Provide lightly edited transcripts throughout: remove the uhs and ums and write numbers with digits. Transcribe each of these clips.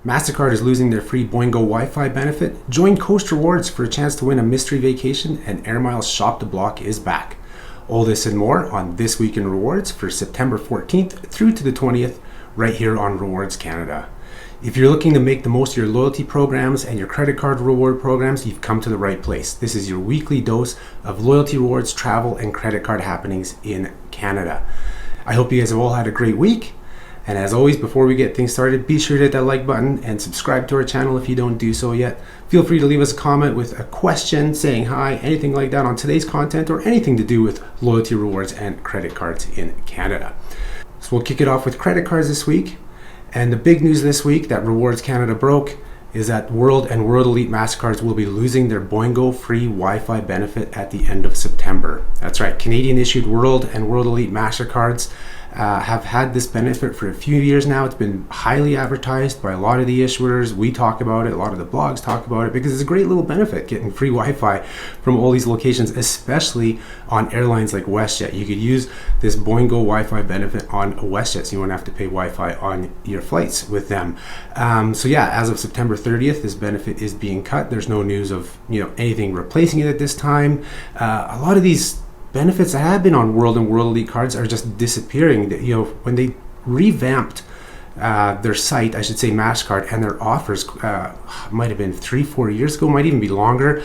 Mastercard is losing their free Boingo Wi-Fi benefit. Join Coast Rewards for a chance to win a mystery vacation, and Air Miles Shop the Block is back. All this and more on This Week in Rewards for September 14th through to the 20th, right here on RWRDS Canada. If you're looking to make the most of your loyalty programs and your credit card reward programs, you've come to the right place. This is your weekly dose of loyalty rewards, travel, and credit card happenings in Canada. I hope you guys have all had a great week. And as always, before we get things started, be sure to hit that like button and subscribe to our channel if you don't do so yet. Feel free to leave us a comment with a question, saying hi, anything like that on today's content, or anything to do with loyalty rewards and credit cards in Canada. So we'll kick it off with credit cards this week. And the big news this week that RWRDS Canada broke is that World and World Elite Mastercards will be losing their Boingo free Wi-Fi benefit at the end of September. That's right, Canadian issued World and World Elite Mastercards have had this benefit for a few years now. It's been highly advertised by a lot of the issuers. We talk about it, a lot of the blogs talk about it, because it's a great little benefit getting free Wi-Fi from all these locations, especially on airlines like WestJet. You could use this Boingo Wi-Fi benefit on WestJet, so you won't have to pay Wi-Fi on your flights with them. So yeah, as of September 30th, this benefit is being cut. There's no news of anything replacing it at this time. A lot of these benefits that have been on World and World Elite cards are just disappearing. When they revamped their site, I should say Mastercard, and their offers might have been 3-4 years ago, might even be longer.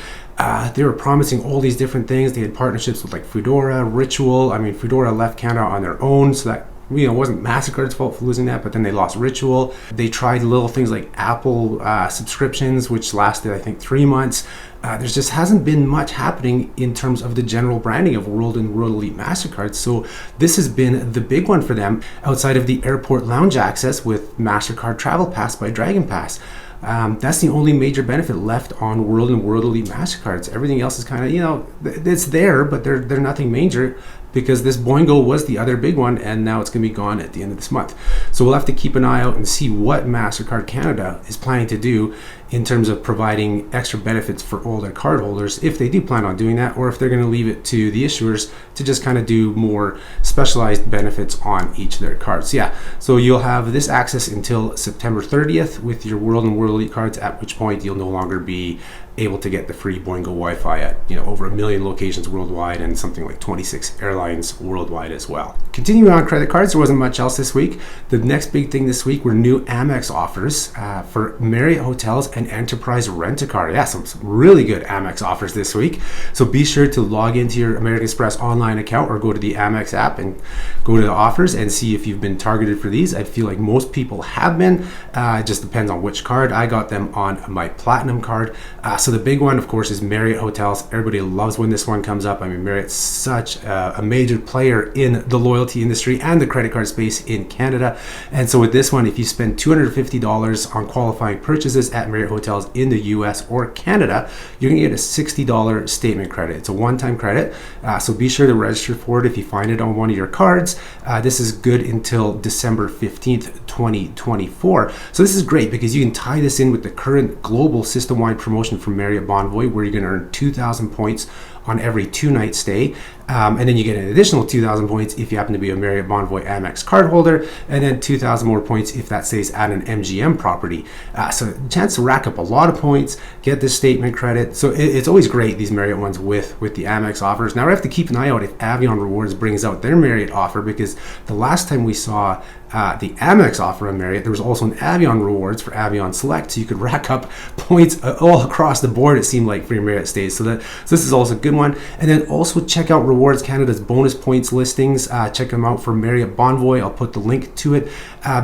They were promising all these different things. They had partnerships with like Foodora, Ritual. I mean, Foodora left Canada on their own, so that it wasn't Mastercard's fault for losing that, but then they lost Ritual. They tried little things like Apple subscriptions, which lasted, I think, 3 months. There just hasn't been much happening in terms of the general branding of World and World Elite Mastercards. So this has been the big one for them, outside of the airport lounge access with Mastercard Travel Pass by Dragon Pass. That's the only major benefit left on World and World Elite Mastercards. Everything else is kind of, it's there, but they're nothing major, because this Boingo was the other big one, and now it's going to be gone at the end of this month. So we'll have to keep an eye out and see what Mastercard Canada is planning to do in terms of providing extra benefits for all their cardholders, if they do plan on doing that, or if they're going to leave it to the issuers to just kind of do more specialized benefits on each of their cards. Yeah, so you'll have this access until September 30th with your World and World Elite cards, at which point you'll no longer be able to get the free Boingo Wi-Fi at over 1 million locations worldwide, and something like 26 airlines worldwide as well. Continuing on credit cards, there wasn't much else this week. The next big thing this week were new Amex offers for Marriott hotels and Enterprise Rent-A-Car. Yeah, some really good Amex offers this week. So be sure to log into your American Express online account or go to the Amex app and go to the offers and see if you've been targeted for these. I feel like most people have been. It just depends on which card. I got them on my Platinum card. So the big one, of course, is Marriott hotels. Everybody loves when this one comes up. I mean, Marriott's such a major player in the loyalty industry and the credit card space in Canada. And so with this one, if you spend $250 on qualifying purchases at Marriott hotels in the US or Canada, you're gonna get a $60 statement credit. It's a one-time credit. So be sure to register for it if you find it on one of your cards. This is good until December 15th, 2024. So this is great because you can tie this in with the current global system-wide promotion from Marriott Bonvoy, where you're going to earn 2,000 points on every 2-night stay. And then you get an additional 2,000 points if you happen to be a Marriott Bonvoy Amex card holder, and then 2,000 more points if that stays at an MGM property. So chance to rack up a lot of points, get this statement credit. So it's always great, these Marriott ones with the Amex offers. Now we have to keep an eye out if Avion Rewards brings out their Marriott offer, because the last time we saw the Amex offer on Marriott, there was also an Avion Rewards for Avion Select, so you could rack up points all across the board, it seemed like, for your Marriott stays. So this is also a good one. And then also check out RWRDS Canada's bonus points listings. Check them out for Marriott Bonvoy. I'll put the link to it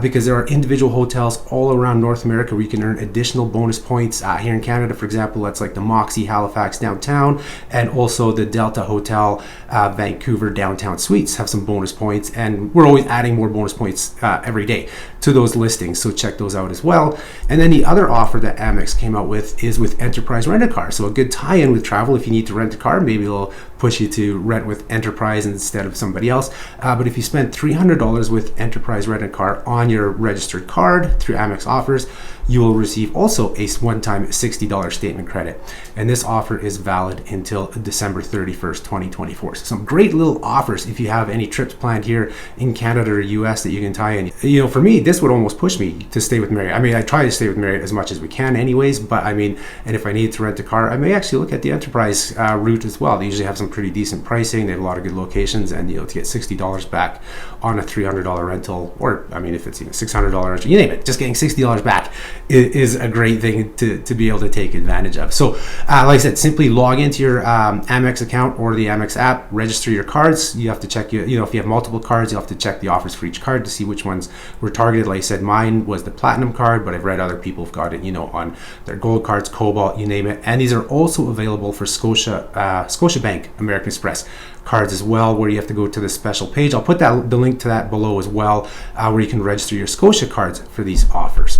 because there are individual hotels all around North America where you can earn additional bonus points. Here in Canada, for example, that's like the Moxie Halifax downtown, and also the Delta Hotel Vancouver downtown suites have some bonus points, and we're always adding more bonus points every day to those listings, so check those out as well. And then the other offer that Amex came out with is with Enterprise Rent-A-Car, so a good tie-in with travel. If you need to rent a car, maybe they'll push you to rent with Enterprise instead of somebody else. But if you spend $300 with Enterprise Rent-A-Car on your registered card through Amex Offers, you will receive also a one-time $60 statement credit. And this offer is valid until December 31st, 2024. So some great little offers if you have any trips planned here in Canada or US that you can tie in. You know, for me, this would almost push me to stay with Marriott. I mean, I try to stay with Marriott as much as we can anyways, but I mean, and if I need to rent a car, I may actually look at the Enterprise route as well. They usually have some pretty decent pricing. They have a lot of good locations, and you know, to get $60 back on a $300 rental, or I mean, if it's even $600 rental, you name it, just getting $60 back is a great thing to be able to take advantage of. So like I said, simply log into your Amex account or the Amex app, register your cards. You have to check you know, if you have multiple cards, you have to check the offers for each card to see which ones were targeted. Like I said, mine was the platinum card, but I've read other people have got it, you know, on their gold cards, cobalt, you name it. And these are also available for Scotiabank American Express cards as well, where you have to go to the special page. I'll put the link to that below as well, where you can register your Scotia cards for these offers.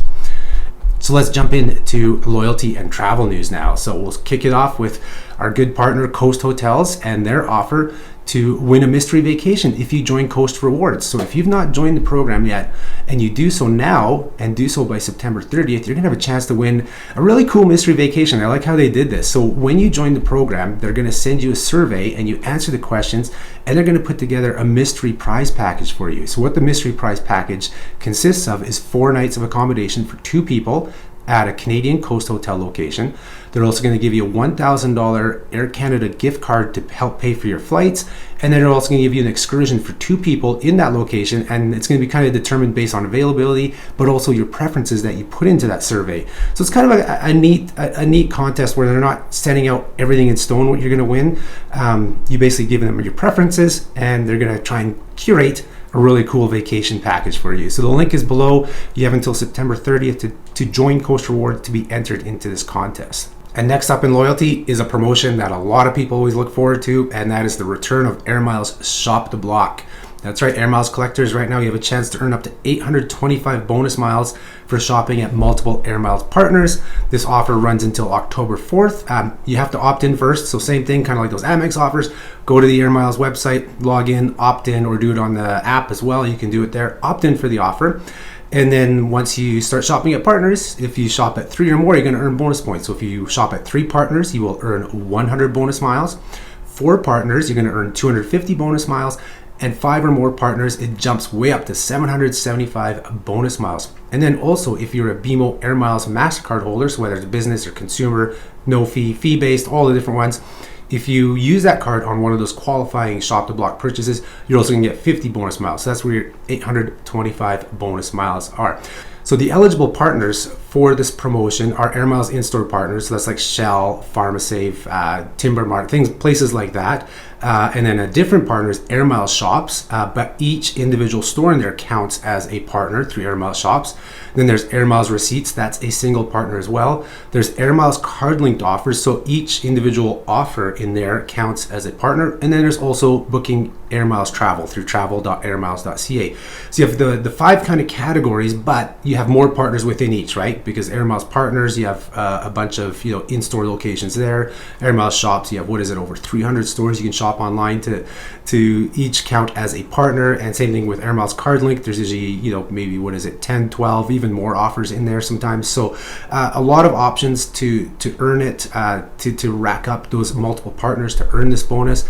So let's jump into loyalty and travel news now. So we'll kick it off with our good partner Coast Hotels and their offer to win a mystery vacation if you join Coast Rewards. So if you've not joined the program yet and you do so now and do so by September 30th, you're gonna have a chance to win a really cool mystery vacation. I like how they did this. So when you join the program, they're gonna send you a survey and you answer the questions, and they're gonna put together a mystery prize package for you. So what the mystery prize package consists of is 4 nights of accommodation for 2 people at a Canadian Coast Hotel location. They're also going to give you a $1,000 Air Canada gift card to help pay for your flights, and then they're also going to give you an excursion for 2 people in that location, and it's going to be kind of determined based on availability, but also your preferences that you put into that survey. So it's kind of a neat contest where they're not setting out everything in stone what you're going to win. You basically give them your preferences, and they're going to try and curate a really cool vacation package for you. So the link is below. You have until September 30th to join Coast Rewards to be entered into this contest. And next up in loyalty is a promotion that a lot of people always look forward to, and that is the return of Air Miles Shop the Block. That's right, Air Miles collectors, right now you have a chance to earn up to 825 bonus miles for shopping at multiple Air Miles partners. This offer runs until October 4th. You have to opt in first, so same thing, kind of like those Amex offers. Go to the Air Miles website, log in, opt in, or do it on the app as well. You can do it there, opt in for the offer. And then once you start shopping at partners, if you shop at 3 or more, you're gonna earn bonus points. So if you shop at 3 partners, you will earn 100 bonus miles. 4 partners, you're gonna earn 250 bonus miles. And 5 or more partners, it jumps way up to 775 bonus miles. And then also, if you're a BMO Air Miles Mastercard holder, so whether it's business or consumer, no fee, fee-based, all the different ones, if you use that card on one of those qualifying Shop the Block purchases, you're also gonna get 50 bonus miles. So that's where your 825 bonus miles are. So the eligible partners for this promotion are Air Miles in-store partners. So that's like Shell, PharmaSave, Timber Mart, things, places like that. And then a different partner is Air Miles shops, but each individual store in there counts as a partner through Air Miles shops. Then there's Air Miles receipts, that's a single partner as well. There's Air Miles card linked offers, so each individual offer in there counts as a partner. And then there's also booking Air Miles travel through travel.airmiles.ca. So you have the 5 kind of categories, but you have more partners within each, right? Because Air Miles partners, you have a bunch of in-store locations there. Air Miles shops, you have over 300 stores you can shop online to each count as a partner. And same thing with Air Miles card link. There's usually maybe 10, 12, even more offers in there sometimes. So a lot of options to earn it, to rack up those multiple partners to earn this bonus.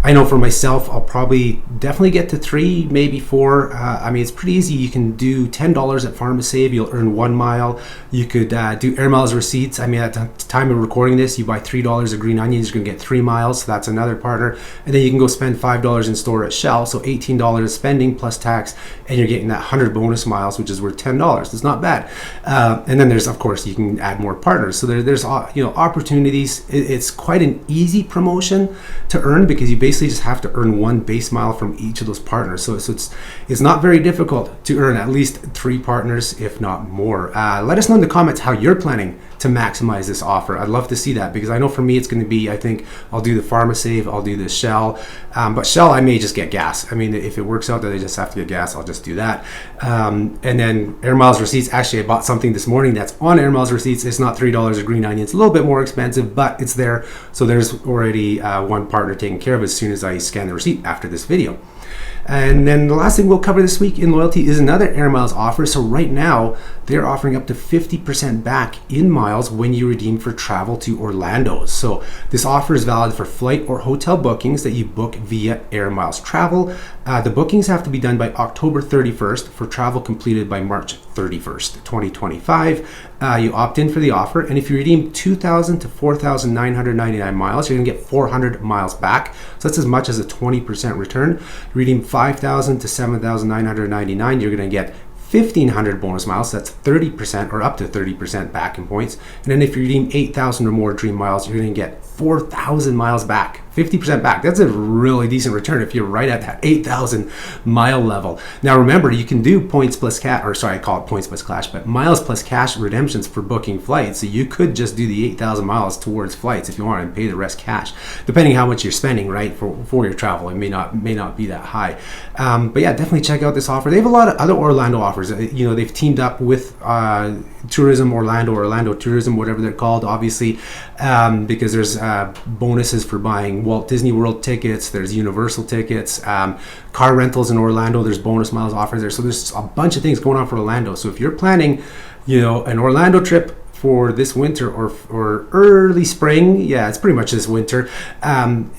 I know for myself, I'll probably definitely get to 3, maybe 4. I mean, it's pretty easy. You can do $10 at PharmaSave, you'll earn 1 mile. You could do Air Miles receipts. I mean, at the time of recording this, you buy $3 of green onions, you're gonna get 3 miles, so that's another partner. And then you can go spend $5 in store at Shell, so $18 spending plus tax, and you're getting that 100 bonus miles, which is worth $10. It's not bad. And then there's, of course, you can add more partners. So there's opportunities. It's quite an easy promotion to earn because you basically just have to earn 1 base mile from each of those partners. So it's not very difficult to earn at least 3 partners, if not more. Let us know in the comments how you're planning to maximize this offer. I'd love to see that because I know for me it's going to be, I think I'll do the PharmaSave, I'll do the Shell. But Shell, I may just get gas. I mean, if it works out that I just have to get gas, I'll just do that. And then Air Miles receipts. Actually, I bought something this morning that's on Air Miles receipts. It's not $3 a green onion. It's a little bit more expensive, but it's there. So there's already one partner taken care of as soon as I scan the receipt after this video. And then the last thing we'll cover this week in loyalty is another Air Miles offer. So right now, they're offering up to 50% back in miles when you redeem for travel to Orlando. So this offer is valid for flight or hotel bookings that you book via Air Miles Travel. The bookings have to be done by October 31st for travel completed by March 31st, 2025. You opt in for the offer, and if you redeem 2,000 to 4,999 miles, you're gonna get 400 miles back. So that's as much as a 20% return. Redeem 5,000 to 7,999, you're gonna get 1,500 bonus miles, that's 30% or up to 30% back in points. And then if you redeem 8,000 or more Dream Miles, you're gonna get 4,000 miles back, 50% back. That's a really decent return if you're right at that 8,000 mile level. Now remember, you can do points plus cash, or sorry, I call it points plus cash, but miles plus cash redemptions for booking flights. So you could just do the 8,000 miles towards flights if you want and pay the rest cash, depending how much you're spending, right, for your travel. It may not be that high. But yeah, definitely check out this offer. They have a lot of other Orlando offers. You know, they've teamed up with Tourism Orlando, Orlando Tourism, whatever they're called, obviously, because there's bonuses for buying Walt Disney World tickets, there's Universal tickets, car rentals in Orlando, there's bonus miles offers there. So there's a bunch of things going on for Orlando. So if you're planning, you know, an Orlando trip for this winter or early spring, yeah, it's pretty much this winter,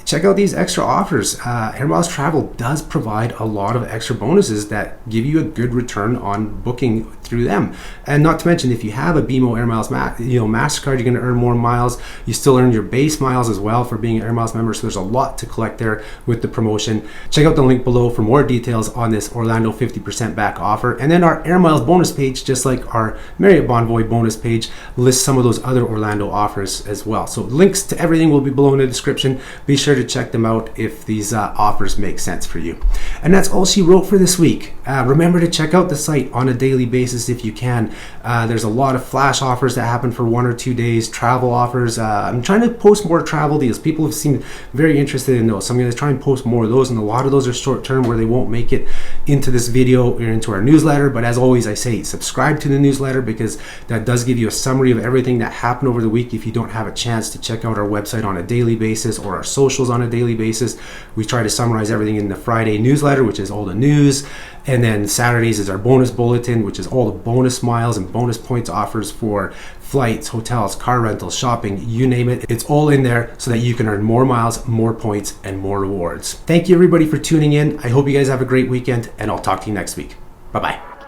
check out these extra offers. Air Miles Travel does provide a lot of extra bonuses that give you a good return on booking through them. And not to mention, if you have a BMO Air Miles Mastercard, you're going to earn more miles. You still earn your base miles as well for being an Air Miles member. So there's a lot to collect there with the promotion. Check out the link below for more details on this Orlando 50% back offer. And then our Air Miles bonus page, just like our Marriott Bonvoy bonus page, lists some of those other Orlando offers as well. So links to everything will be below in the description. Be sure to check them out if these offers make sense for you. And that's all she wrote for this week. Remember to check out the site on a daily basis if you can. There's a lot of flash offers that happen for 1 or 2 days, travel offers. I'm trying to post more travel deals. People have seemed very interested in those, so I'm going to try and post more of those, and a lot of those are short term where they won't make it into this video or into our newsletter. But as always, I say subscribe to the newsletter, because that does give you a summary of everything that happened over the week if you don't have a chance to check out our website on a daily basis or our socials on a daily basis. We try to summarize everything in the Friday newsletter, which is all the news, and then Saturdays is our bonus bulletin, which is all the bonus miles and bonus points offers for flights, hotels, car rentals, shopping, you name it. It's all in there so that you can earn more miles, more points, and more rewards. Thank you everybody for tuning in. I hope you guys have a great weekend, and I'll talk to you next week. Bye-bye.